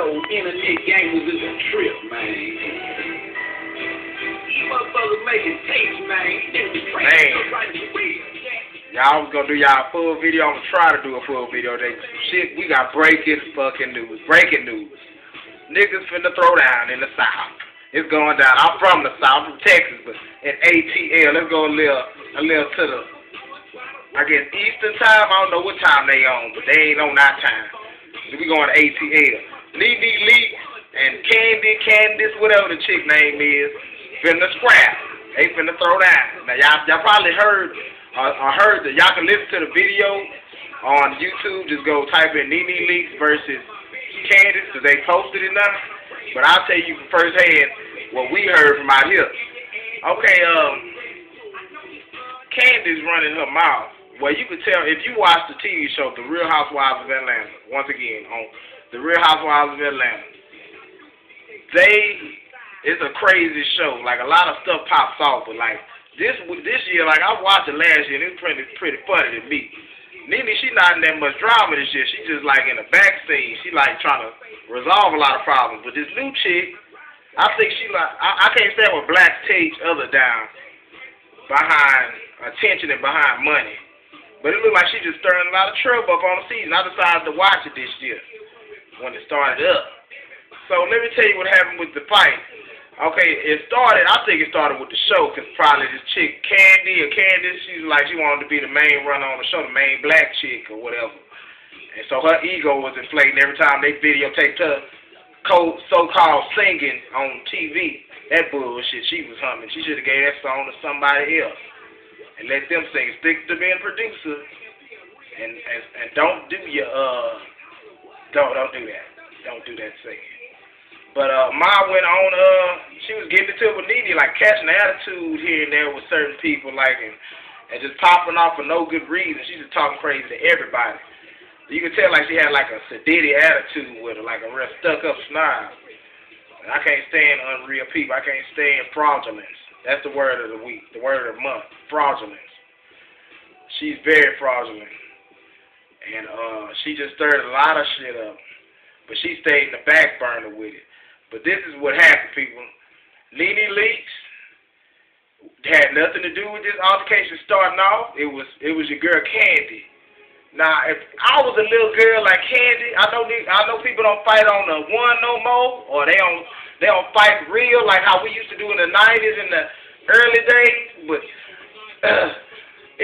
old internet gang was in the trip, man. You motherfuckers making tapes, man. Y'all was gonna do y'all full video. I'm gonna try to do a full video. Shit, we got breaking news. Breaking news. Niggas finna throw down in the South. It's going down. I'm from the South, from Texas, but in ATL. Let's go a little to the, I guess, Eastern time. I don't know what time they on, but they ain't on our time. We going to ATL. Nene, LEAKES, and Candace, whatever the chick name is, finna scrap. They finna throw down. Now y'all probably heard that. Y'all can listen to the video on YouTube. Just go type in Nene, LEAKES versus Candace, because they posted it now. But I'll tell you firsthand what we heard from out here. Okay, Candace running her mouth. Well, you could tell if you watch the TV show, The Real Housewives of Atlanta, once again, on The Real Housewives of Atlanta, it's a crazy show. Like, a lot of stuff pops off, but like, this year, like, I watched it last year, and it was pretty funny to me. Nene, she not in that much drama this year. She just, like, in the backstage. She, like, trying to resolve a lot of problems. But this new chick, I think she, like, I can't stand when blacks tear each other down behind attention and behind money. But it looked like she just stirring a lot of trouble up on the season. I decided to watch it this year when it started up. So let me tell you what happened with the fight. Okay, I think it started with the show, because probably this chick, Candace, she's like, she wanted to be the main runner on the show, the main black chick or whatever. And so her ego was inflating every time they videotaped her so-called singing on TV. That bullshit she was humming. She should have gave that song to somebody else and let them sing. Stick to being a producer, and don't do your don't do that. Don't do that singing. But Ma went on, she was getting into it with Nene, like catching attitude here and there with certain people, like, and just popping off for no good reason. She just talking crazy to everybody. You could tell like she had like a sedity attitude with her, like a real stuck-up snob. And I can't stand unreal people. I can't stand fraudulence. That's the word of the week, the word of the month, fraudulence. She's very fraudulent. And she just stirred a lot of shit up. But she stayed in the back burner with it. But this is what happened, people. Nene, LEAKES had nothing to do with this altercation starting off. It was your girl Candy. Now, if I was a little girl like Candy, I know people don't fight on the one no more, or they don't fight real like how we used to do in the 90s in the early days. But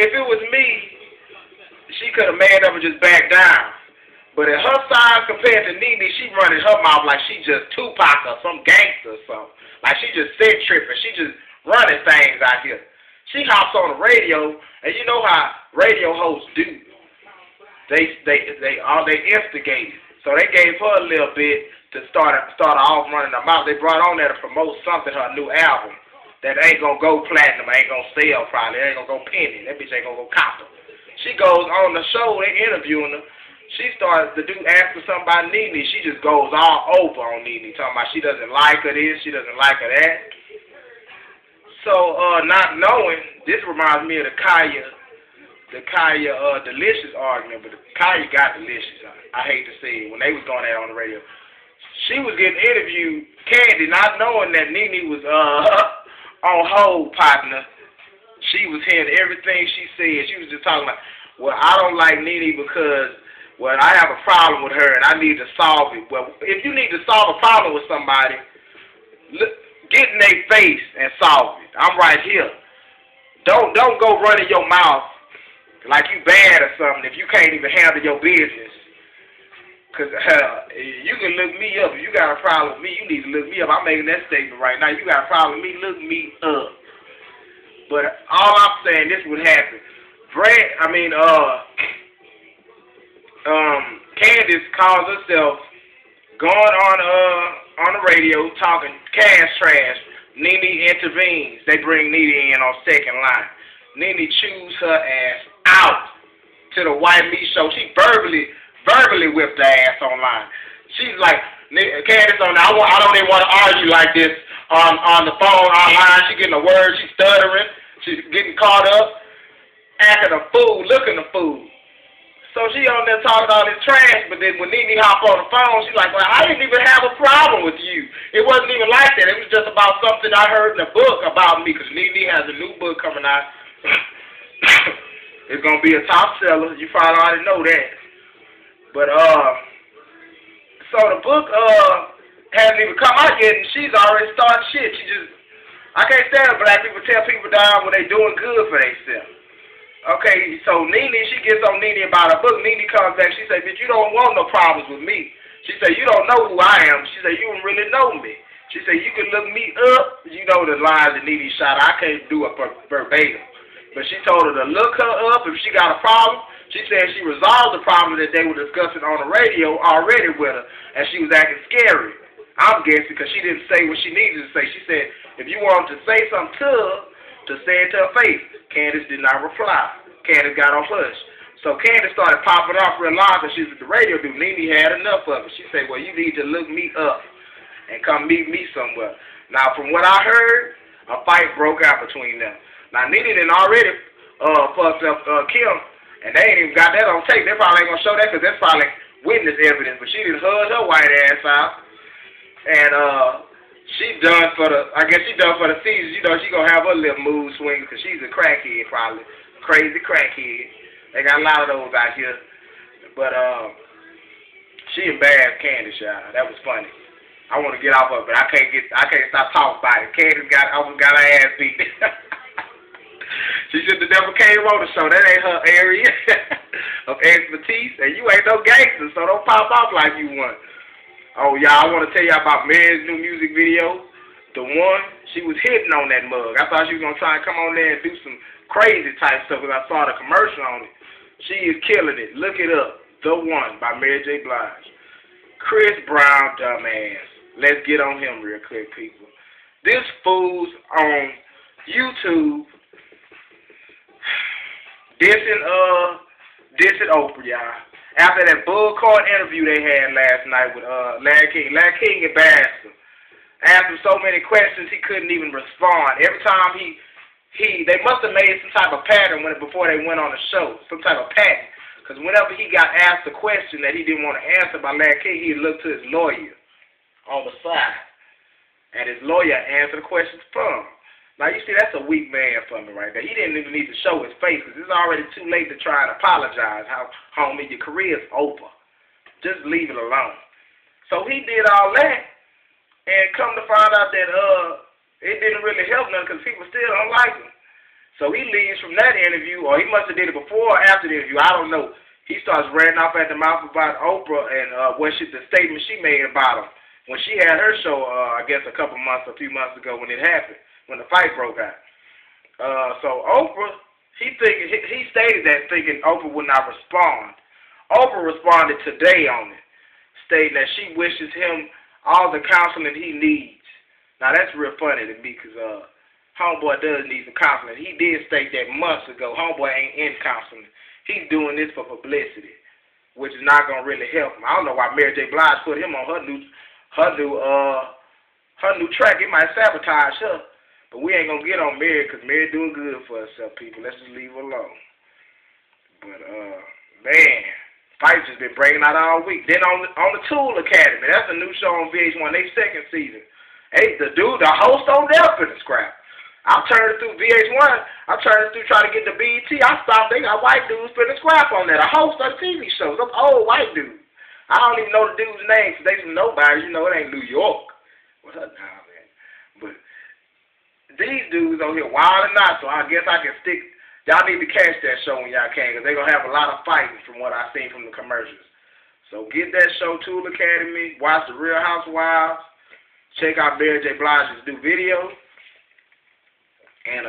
if it was me, she could have made up and just backed down. But at her size compared to Nene, she running her mouth like she just Tupac or some gangster or something. Like she just set tripping. She just running things out here. She hops on the radio, and you know how radio hosts do. They instigated. So they gave her a little bit to start off running her mouth. They brought on there to promote something, her new album, that ain't gonna go platinum, ain't gonna sell probably, ain't gonna go penny. That bitch ain't gonna go copper. She goes on the show, they interviewing her. She starts to ask her something about Nene. She just goes all over on Nene, talking about she doesn't like her this, she doesn't like her that. So, not knowing, this reminds me of the Kaya Delicious argument, but Kaya got Delicious. I hate to say it, when they was going at it on the radio. She was getting interviewed, Candy, not knowing that Nene was on hold, partner. She was hearing everything she said. She was just talking like, well, I don't like Nene because, well, I have a problem with her and I need to solve it. Well, if you need to solve a problem with somebody, get in their face and solve it. I'm right here. Don't go running your mouth like you bad or something if you can't even handle your business. Because you can look me up. If you got a problem with me, you need to look me up. I'm making that statement right now. You got a problem with me, look me up. But all I'm saying, this would happen. Candace calls herself going on the radio talking cash trash. Nene intervenes. They bring Nene in on second line. Nene chews her ass out to the white meat show. She verbally whipped her ass online. She's like, Candace on there, I don't even want to argue like this on the phone online. She getting a word, she's stuttering, she's getting caught up, acting a fool, looking a fool. So she on there talking all this trash, but then when Nene hop on the phone, she's like, well, I didn't even have a problem with you. It wasn't even like that. It was just about something I heard in a book about me, because Nene has a new book coming out. It's going to be a top seller. You probably already know that. But, so the book hasn't even come out yet, and she's already started shit. I can't stand black people tell people down when they doing good for themselves. Okay, so Nene, she gets on Nene about her book. Nene comes back, she said, bitch, you don't want no problems with me. She said, you don't know who I am. She said, you don't really know me. She said, you can look me up. You know the lines that Nene shot. I can't do it verbatim. But she told her to look her up if she got a problem. She said she resolved the problem that they were discussing on the radio already with her, and she was acting scary. I'm guessing because she didn't say what she needed to say. She said, if you wanted to say something to her, to say it to her face. Candace did not reply. Candace got on hush. So Candace started popping off real loud because she was at the radio dude. Nene had enough of it. She said, well, you need to look me up and come meet me somewhere. Now, from what I heard, a fight broke out between them. Now, Nene done already fucked up Kim, and they ain't even got that on tape. They probably ain't going to show that because that's probably witness evidence. But she done hugged her white ass out. And, she done for the, I guess she done for the season. You know, she gonna have her little mood swing because she's a crackhead probably. Crazy crackhead. They got a lot of those out here. But, she embarrassed Candace, y'all. That was funny. I want to get off of it, but I can't stop talking about it. Candace almost got her ass beat. She should have never came on the show. That ain't her area of expertise. And you ain't no gangster, so don't pop off like you want. Oh, y'all, I want to tell y'all about Mary's new music video. The one, she was hitting on that mug. I thought she was going to try and come on there and do some crazy type stuff because I saw the commercial on it. She is killing it. Look it up. The One by Mary J. Blige. Chris Brown, dumbass. Let's get on him real quick, people. This fool's on YouTube dissing Oprah, y'all. After that bullcard interview they had last night with Larry King. Larry King embarrassed him. Asked him so many questions he couldn't even respond. Every time they must have made some type of pattern before they went on the show. Some type of pattern. Because whenever he got asked a question that he didn't want to answer by Larry King, he'd look to his lawyer on the side. And his lawyer answered the questions for him. Now, you see, that's a weak man for me right there. He didn't even need to show his face because it's already too late to try and apologize. Homie, your career's over. Just leave it alone. So he did all that and come to find out that it didn't really help nothing because people still don't like him. So he leaves from that interview, or he must have did it before or after the interview. I don't know. He starts ranting off at the mouth about Oprah and the statement she made about him when she had her show, I guess a few months ago when it happened. When the fight broke out. So Oprah, he stated that thinking Oprah would not respond. Oprah responded today on it, stating that she wishes him all the counseling he needs. Now that's real funny to me because Homeboy does need some counseling. He did state that months ago. Homeboy ain't in counseling. He's doing this for publicity, which is not gonna really help him. I don't know why Mary J. Blige put him on her new track. It might sabotage her. But we ain't going to get on Mary because Mary doing good for herself, people. Let's just leave her alone. But, man, fights just been breaking out all week. Then on the Tool Academy, that's a new show on VH1, their second season. Hey, the host on there for the scrap. I turned through VH1. I turned through trying to get the BET. I stopped. They got white dudes for the scrap on there. The host of the TV shows. Them old white dudes. I don't even know the dude's name because they some nobody. You know, it ain't New York. What's up now, man? But these dudes on here wilding out, so I guess I can stick. Y'all need to catch that show when y'all can, because they're going to have a lot of fighting from what I've seen from the commercials. So get that show, Tool Academy. Watch The Real Housewives. Check out Mary J. Blige's new video. And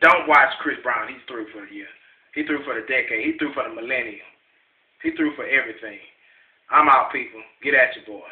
don't watch Chris Brown. He's through for the year. He through for the decade. He through for the millennium. He through for everything. I'm out, people. Get at your boy.